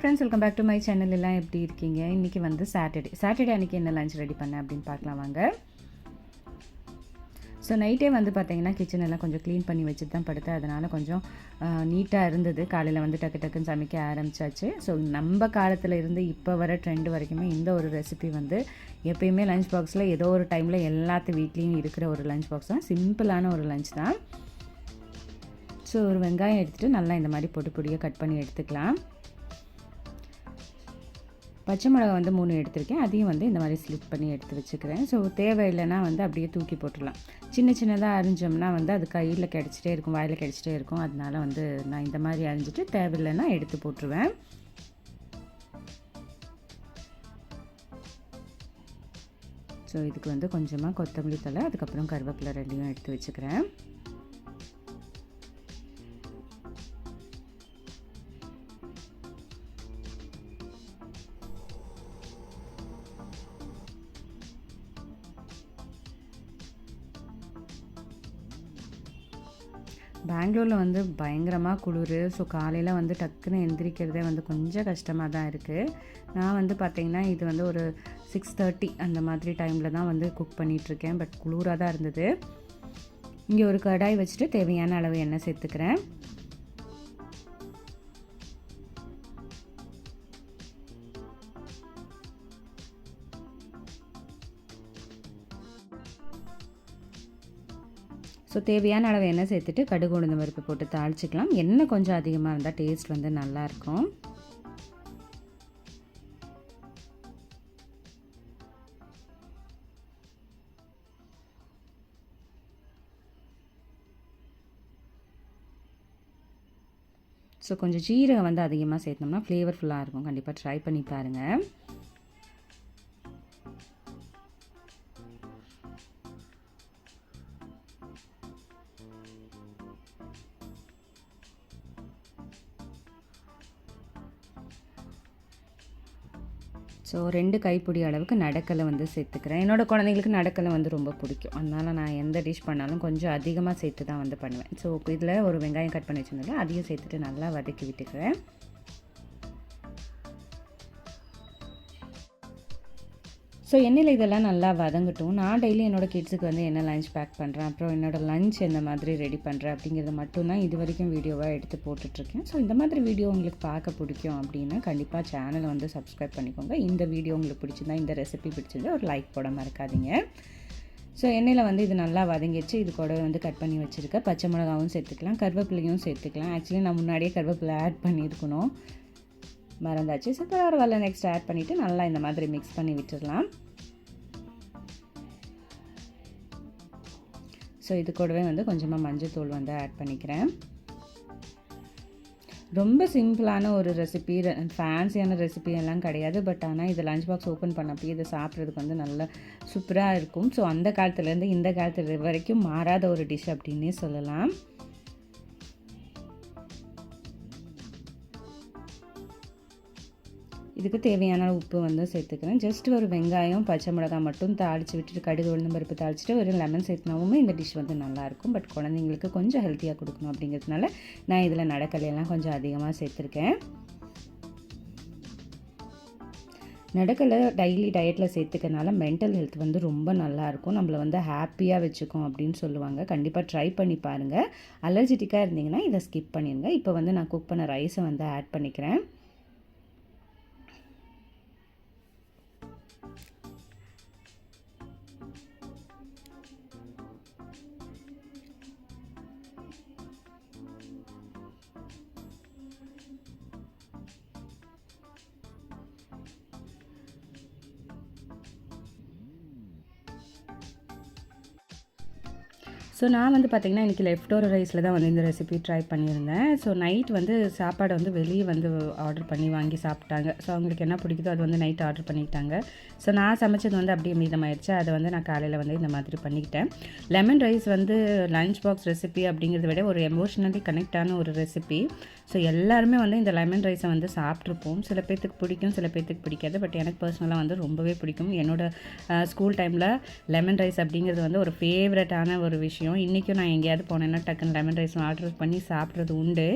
Friends, welcome back to my channel. எல்லாம் எப்படி இருக்கீங்க? இன்றைக்கி வந்து சாட்டர்டே அன்றைக்கி என்ன லஞ்ச் ரெடி பண்ணேன் அப்படின்னு பார்க்கலாம் வாங்க. ஸோ நைட்டே வந்து பார்த்திங்கன்னா கிச்சன் எல்லாம் கொஞ்சம் க்ளீன் பண்ணி வச்சுட்டு தான் படுத்தேன். அதனால் கொஞ்சம் நீட்டாக இருந்தது. காலையில் வந்து டக்குன்னு சமைக்க ஆரம்பித்தாச்சு. ஸோ நம்ம காலத்தில் இருந்து இப்போ வர ட்ரெண்ட் வரைக்குமே இந்த ஒரு ரெசிபி வந்து எப்பயுமே லஞ்ச் பாக்ஸில் ஏதோ ஒரு டைமில் எல்லாத்து வீட்லேயும் இருக்கிற ஒரு லஞ்ச் பாக்ஸ் தான். சிம்பிளான ஒரு லஞ்ச் தான். ஸோ ஒரு வெங்காயம் எடுத்துகிட்டு நல்லா இந்த மாதிரி பொடியாக கட் பண்ணி எடுத்துக்கலாம். பச்சை மிளகா வந்து 3 எடுத்திருக்கேன். அதையும் வந்து இந்த மாதிரி ஸ்லிப் பண்ணி எடுத்து வச்சுக்கிறேன். ஸோ தேவையில்லைன்னா வந்து அப்படியே தூக்கி போட்டுடலாம். சின்னதாக அரிஞ்சோம்னா வந்து அது கையில் கிடச்சிட்டே இருக்கும், வாயில் கிடச்சிட்டே இருக்கும். அதனால வந்து நான் இந்த மாதிரி அரிஞ்சிட்டு தேவையில்லைன்னா எடுத்து போட்டுருவேன். ஸோ இதுக்கு வந்து கொஞ்சமாக கொத்தமல்லி தழை, அதுக்கப்புறம் கருவேப்பிலை ரெண்டையும் எடுத்து வச்சுக்கிறேன். பெங்களூரில் வந்து பயங்கரமாக குளிர். ஸோ காலையில் வந்து டக்குன்னு எந்திரிக்கிறதே வந்து கொஞ்சம் கஷ்டமாக தான் இருக்குது. நான் வந்து பார்த்திங்கன்னா இது வந்து ஒரு 6:30 அந்த மாதிரி டைமில் தான் வந்து குக் பண்ணிகிட்ருக்கேன். பட் குளிராக தான் இருந்தது. இங்கே ஒரு கடாய் வச்சுட்டு தேவையான அளவு எண்ணெய் சேர்த்துக்கிறேன். ஸோ தேவையான அளவு எண்ணெய் சேர்த்துட்டு கடுகு உளுந்தம் பருப்பு போட்டு தாளிச்சிக்கலாம். எண்ணெய் கொஞ்சம் அதிகமாக இருந்தால் டேஸ்ட் வந்து நல்லாயிருக்கும். ஸோ கொஞ்சம் ஜீரகம் வந்து அதிகமாக சேர்த்தோம்னா ஃப்ளேவர்ஃபுல்லாக இருக்கும். கண்டிப்பாக ட்ரை பண்ணி பாருங்கள். ஸோ 2 கைப்பிடி அளவுக்கு நடக்கலை வந்து சேர்த்துக்கிறேன். என்னோடய குழந்தைங்களுக்கு நடக்கலை வந்து ரொம்ப பிடிக்கும். அதனால் நான் எந்த டிஷ் பண்ணாலும் கொஞ்சம் அதிகமாக சேர்த்து தான் வந்து பண்ணுவேன். ஸோ இதில் ஒரு வெங்காயம் கட் பண்ணி வச்சுருந்தேன், அதையும் சேர்த்துட்டு நல்லா வதக்கி விட்டுக்கிறேன். ஸோ எண்ணெயில் இதெல்லாம் நல்லா வதங்கட்டும். நான் டெய்லி என்னோடய கிட்ஸுக்கு வந்து என்ன லஞ்ச் பேக் பண்ணுறேன், அப்புறம் என்னோடய லஞ்ச் எந்த மாதிரி ரெடி பண்ணுறேன் அப்படிங்கிறது மட்டும்தான் இது வரைக்கும் வீடியோவாக எடுத்து போட்டுட்ருக்கேன். ஸோ இந்த மாதிரி வீடியோ உங்களுக்கு பார்க்க பிடிக்கும் அப்படின்னா கண்டிப்பாக சேனலை வந்து சப்ஸ்கிரைப் பண்ணிக்கோங்க. இந்த வீடியோ உங்களுக்கு பிடிச்சிருந்தா, இந்த ரெசிபி பிடிச்சிருந்தா ஒரு லைக் போட மறக்காதீங்க. ஸோ எண்ணெயில் வந்து இது நல்லா வதங்கிடுச்சு. இது கூட வந்து கட் பண்ணி வச்சுருக்க பச்சை மிளகாவும் சேர்த்துக்கலாம், கருவேப்பிலையும் சேர்த்துக்கலாம். ஆக்சுவலி நான் முன்னாடியே கருவேப்பிலை ஆட் பண்ணியிருக்கணும், மறந்தாச்சு. ஸோ பரவாயில்ல, நெக்ஸ்ட் ஆட் பண்ணிவிட்டு நல்லா இந்த மாதிரி மிக்ஸ் பண்ணி விட்டுடலாம். ஸோ இது கூடவே வந்து கொஞ்சமாக மஞ்சள் வந்து ஆட் பண்ணிக்கிறேன். ரொம்ப சிம்பிளான ஒரு ரெசிபி, ஃபேன்சியான ரெசிபி எல்லாம் கிடையாது. பட் ஆனால் இது லஞ்ச் பாக்ஸ் ஓப்பன் பண்ணப்போ இதை சாப்பிட்றதுக்கு வந்து நல்லா சூப்பராக இருக்கும். ஸோ அந்த காலத்துலேருந்து இந்த காலத்து வரைக்கும் மாறாத ஒரு டிஷ் அப்படின்னே சொல்லலாம். இதுக்கு தேவையான உப்பு வந்து சேர்த்துக்கிறேன். ஜஸ்ட் ஒரு வெங்காயம் பச்சை மிளகாய் மட்டும் தாளித்து விட்டுட்டு கடுகு உளுந்தம் பருப்பு தாளிச்சிட்டு ஒரு லெமன் சேர்த்துனாவுமே இந்த டிஷ் வந்து நல்லாயிருக்கும். பட் குழந்தைங்களுக்கு கொஞ்சம் ஹெல்த்தியாக கொடுக்கணும் அப்படிங்கிறதுனால நான் இதில் நடக்கலையெல்லாம் கொஞ்சம் அதிகமாக சேர்த்துருக்கேன். நடக்கலை டெய்லி டயட்டில் சேர்த்துக்கனால மென்டல் ஹெல்த் வந்து ரொம்ப நல்லாயிருக்கும், நம்மளை வந்து ஹாப்பியாக வச்சுக்கும் அப்படின்னு சொல்லுவாங்க. கண்டிப்பாக ட்ரை பண்ணி பாருங்கள். அலர்ஜிட்டிக்காக இருந்தீங்கன்னா இதை ஸ்கிப் பண்ணிடுங்க. இப்போ வந்து நான் குக் பண்ண ரைஸை வந்து ஆட் பண்ணிக்கிறேன். ஸோ நான் வந்து பார்த்திங்கன்னா இன்றைக்கி லெஃப்ட் ஓவர் ரைஸில் தான் வந்து இந்த ரெசிபி ட்ரை பண்ணியிருந்தேன். ஸோ நைட் வந்து சாப்பாடு வந்து வெளியே வந்து ஆர்டர் பண்ணி வாங்கி சாப்பிட்டாங்க. ஸோ அவங்களுக்கு என்ன பிடிக்குதோ அது வந்து நைட் ஆர்டர் பண்ணிக்கிட்டாங்க. ஸோ நான் சமைச்சது வந்து அப்படியே மீதமாயிடுச்சு. அதை வந்து நான் காலையில் வந்து இந்த மாதிரி பண்ணிக்கிட்டேன். லெமன் ரைஸ் வந்து லஞ்ச் பாக்ஸ் ரெசிபி அப்படிங்கிறத விட ஒரு எமோஷ்னலி கனெக்டான ஒரு ரெசிபி. ஸோ எல்லாருமே வந்து இந்த லெமன் ரைஸை வந்து சாப்பிட்ருப்போம். சில பேர்த்துக்கு பிடிக்கும், சில பேர்த்துக்கு பிடிக்காது. பட் எனக்கு பர்சனலாக வந்து ரொம்பவே பிடிக்கும். என்னோடய ஸ்கூல் டைமில் லெமன் ரைஸ் அப்படிங்கிறது வந்து ஒரு ஃபேவரட்டான ஒரு விஷயம். இன்றைக்கும் நான் எங்கேயாவது போனேன்னா டக்குன்னு லெமன் ரைஸ் ஆர்டர் பண்ணி சாப்பிட்றது உண்டு.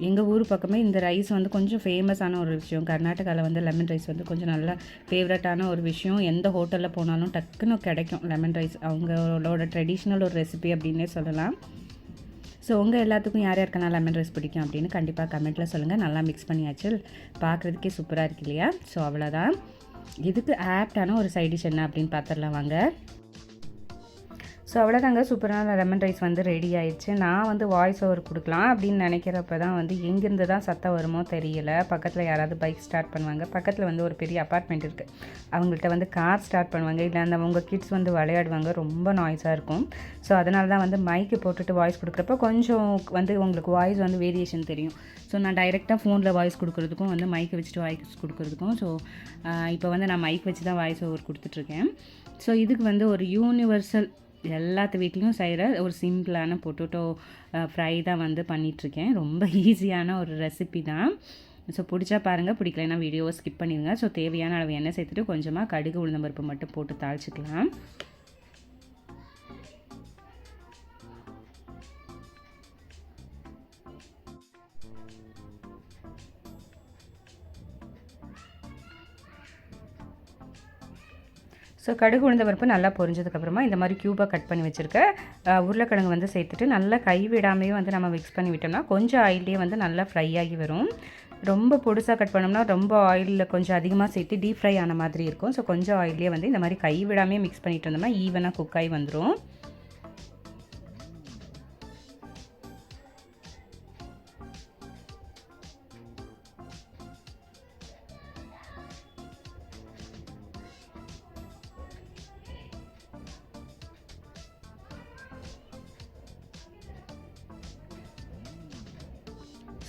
எங்கள் ஊர் பக்கமே இந்த ரைஸ் வந்து கொஞ்சம் ஃபேமஸான ஒரு விஷயம். கர்நாடகாவில் வந்து லெமன் ரைஸ் வந்து கொஞ்சம் நல்லா ஃபேவரட்டான ஒரு விஷயம். எந்த ஹோட்டலில் போனாலும் டக்குன்னு கிடைக்கும் லெமன் ரைஸ். அவங்களோட ட்ரெடிஷ்னல் ஒரு ரெசிபி அப்படின்னே சொல்லலாம். ஸோ உங்கள் எல்லாத்துக்கும் யார் யாருக்கெல்லாம் லெமன் ரைஸ் பிடிக்கும் அப்படின்னு கண்டிப்பாக கமெண்ட்டில் சொல்லுங்கள். நல்லா மிக்ஸ் பண்ணியாச்சு, பார்க்குறதுக்கே சூப்பராக இருக்கு இல்லையா? ஸோ அவ்வளோதான். இதுக்கு ஆப்டான ஒரு சைட் டிஷ் என்ன அப்படின்னு பார்த்துடலாம் வாங்க. ஸோ அவ்வளோதாங்க, சூப்பரான லெமன் ரைஸ் வந்து ரெடி ஆயிடுச்சு. நான் வந்து வாய்ஸ் ஓவர் கொடுக்கலாம் அப்படின்னு நினைக்கிறப்ப தான் வந்து எங்கேருந்து தான் சத்தம் வருமோ தெரியல. பக்கத்தில் யாராவது பைக் ஸ்டார்ட் பண்ணுவாங்க, பக்கத்தில் வந்து ஒரு பெரிய அப்பார்ட்மெண்ட் இருக்குது, அவங்கள்ட்ட வந்து கார் ஸ்டார்ட் பண்ணுவாங்க, இல்லை அந்த அவங்க கிட்ஸ் வந்து விளையாடுவாங்க, ரொம்ப நாய்ஸாக இருக்கும். ஸோ அதனால தான் வந்து மைக்கு போட்டுட்டு வாய்ஸ் கொடுக்குறப்ப கொஞ்சம் வந்து உங்களுக்கு வாய்ஸ் வந்து வேரியேஷன் தெரியும். ஸோ நான் டைரெக்டாக ஃபோனில் வாய்ஸ் கொடுக்குறதுக்கும் வந்து மைக்கை வச்சுட்டு வாய்ஸ் கொடுக்குறதுக்கும் ஸோ இப்போ வந்து நான் மைக் வச்சு தான் வாய்ஸ் ஓவர் கொடுத்துட்ருக்கேன். ஸோ இதுக்கு வந்து ஒரு யூனிவர்சல் எல்லாத்து வீட்லேயும் செய்கிற ஒரு சிம்பிளான பொட்டேட்டோ ஃப்ரை தான் வந்து பண்ணிகிட்ருக்கேன். ரொம்ப ஈஸியான ஒரு ரெசிபி தான். ஸோ பிடிச்சா பாருங்கள், பிடிக்கலைன்னா வீடியோவை ஸ்கிப் பண்ணிடுங்க. ஸோ தேவையான அளவு எண்ணெய் சேர்த்துட்டு கொஞ்சமாக கடுகு உளுந்தம்பருப்பு மட்டும் போட்டு தாளிச்சிக்கலாம். ஸோ கடுகு உளுந்த பருப்பு நல்லா பொரிஞ்சதுக்கப்புறமா இந்த மாதிரி க்யூபாக கட் பண்ணி வச்சுருக்க உருளைக்கிழங்கு வந்து சேர்த்துட்டு நல்லா கைவிடாமையே வந்து நம்ம மிக்ஸ் பண்ணி விட்டோம்னா கொஞ்சம் ஆயிலே வந்து நல்லா ஃப்ரை ஆகி வரும். ரொம்ப பொடுசாக கட் பண்ணோம்னா ரொம்ப ஆயிலில் கொஞ்சம் அதிகமாக சேர்த்து டீப் ஃப்ரை ஆன மாதிரி இருக்கும். ஸோ கொஞ்சம் ஆயிலே வந்து இந்த மாதிரி கைவிடாமையே மிக்ஸ் பண்ணிட்டு வந்தோம்னா ஈவனாக குக் ஆகி வந்துடும்.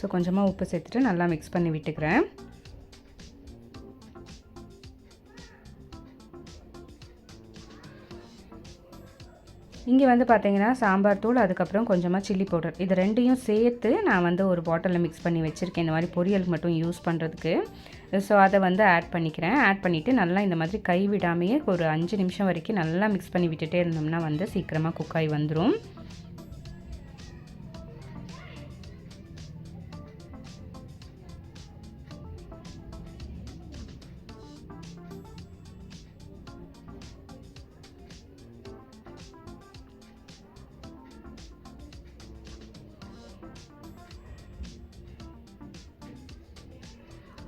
ஸோ கொஞ்சமாக உப்பு சேர்த்துட்டு நல்லா மிக்ஸ் பண்ணி விட்டுக்கிறேன். இங்கே வந்து பார்த்தீங்கன்னா சாம்பார் தூள், அதுக்கப்புறம் கொஞ்சமாக சில்லி பவுடர், இது ரெண்டையும் சேர்த்து நான் வந்து ஒரு பாட்டிலில் மிக்ஸ் பண்ணி வச்சுருக்கேன், இந்த மாதிரி பொரியலுக்கு மட்டும் யூஸ் பண்ணுறதுக்கு. ஸோ அதை வந்து ஆட் பண்ணிக்கிறேன். ஆட் பண்ணிவிட்டு நல்லா இந்த மாதிரி கை விடாமையே ஒரு 5 நிமிஷம் வரைக்கும் நல்லா மிக்ஸ் பண்ணி விட்டுட்டே இருந்தோம்னா வந்து சீக்கிரமாக குக் ஆகி வந்துடும்.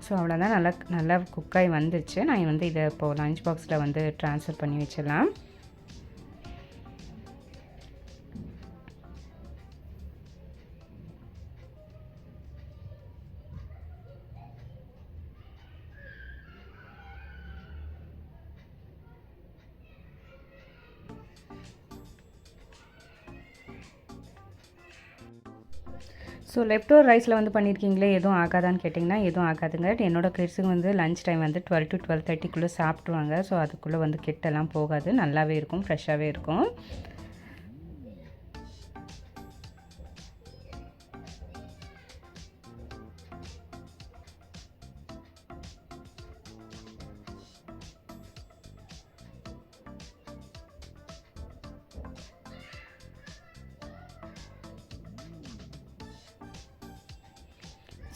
ஸோ அவ்வளோதான், நல்லா குக்காகி வந்துச்சு. நான் வந்து இதை இப்போது லஞ்ச் பாக்ஸில் வந்து ட்ரான்ஸ்ஃபர் பண்ணி வச்சிடலாம். ஸோ லெஃப்ட் ஓவர் ரைஸில் வந்து பண்ணியிருக்கீங்களே எதுவும் ஆகாதான்னு கேட்டிங்கன்னா எதுவும் ஆகாதுங்க. என்னோடய கிட்ஸுக்கு வந்து லஞ்ச் டைம் வந்து 12 to 12:30 சாப்பிட்ருவாங்க. ஸோ அதுக்குள்ளே வந்து கெட்டெல்லாம் போகாது, நல்லாவே இருக்கும், ஃப்ரெஷ்ஷாகவே இருக்கும்.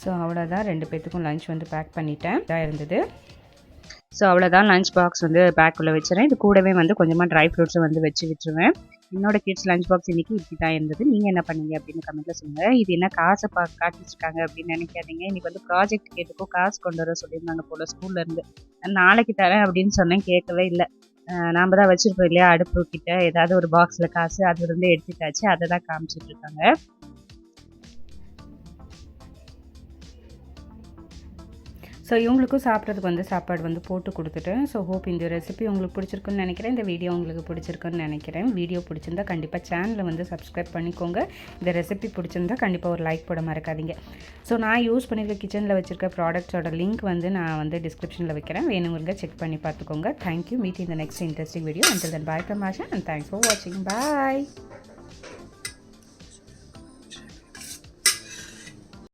ஸோ அவ்வளோதான், 2 பேர்த்துக்கும் லஞ்ச் வந்து பேக் பண்ணிட்டேன். இதாக இருந்தது. ஸோ அவ்வளோதான், லஞ்ச் பாக்ஸ் வந்து பேக்குள்ளே வச்சுறேன். இது கூடவே வந்து கொஞ்சமாக ட்ரை ஃப்ரூட்ஸும் வந்து வச்சு விட்டுருவேன். என்னோட கிட்ஸ் லஞ்ச் பாக்ஸ் இன்றைக்கி இப்படி தான் இருந்தது. நீங்கள் என்ன பண்ணீங்க அப்படின்னு கமெண்ட்டில் சொல்லுங்கள். இது என்ன காசை காட்டி வச்சுருக்காங்க அப்படின்னு நினைக்காதீங்க. இன்றைக்கி வந்து ப்ராஜெக்ட் கேட்டுக்கோ காசு கொண்டு வர சொல்லியிருந்தாங்க போல் ஸ்கூல்லேருந்து. நாளைக்கு தரேன் அப்படின்னு சொன்னேன், கேட்கவே இல்லை. நாம் தான் வச்சுருப்போம் இல்லையா அடுப்பு கிட்ட ஏதாவது ஒரு பாக்ஸில் காசு, அது வந்து எடுத்துட்டாச்சு, அதை தான் காமிச்சிட்ருக்காங்க. ஸோ இவங்களுக்கும் சாப்பிட்றதுக்கு வந்து சாப்பாடு வந்து போட்டு கொடுத்துட்டேன். ஸோ ஹோப் இந்த ரெசிபி உங்களுக்கு பிடிச்சிருக்குன்னு நினைக்கிறேன். இந்த வீடியோ உங்களுக்கு பிடிச்சிருக்குன்னு நினைக்கிறேன். வீடியோ பிடிச்சிருந்தா கண்டிப்பாக சேனலை வந்து சப்ஸ்கிரைப் பண்ணிக்கோங்க. இந்த ரெசிபி பிடிச்சிருந்தா கண்டிப்பாக ஒரு லைக் போட மறக்காதீங்க. ஸோ நான் யூஸ் பண்ணியிருக்க கிச்சனில் வச்சுருக்க ப்ராடக்ட்ஸோட லிங்க் வந்து நான் வந்து டிஸ்கிரிப்ஷனில் வைக்கிறேன், வேணுங்கிறங்க செக் பண்ணி பார்த்துக்கோங்க. Thank you. Meet in the next interesting video. Until then, bye from Asha and thanks for watching. Bye.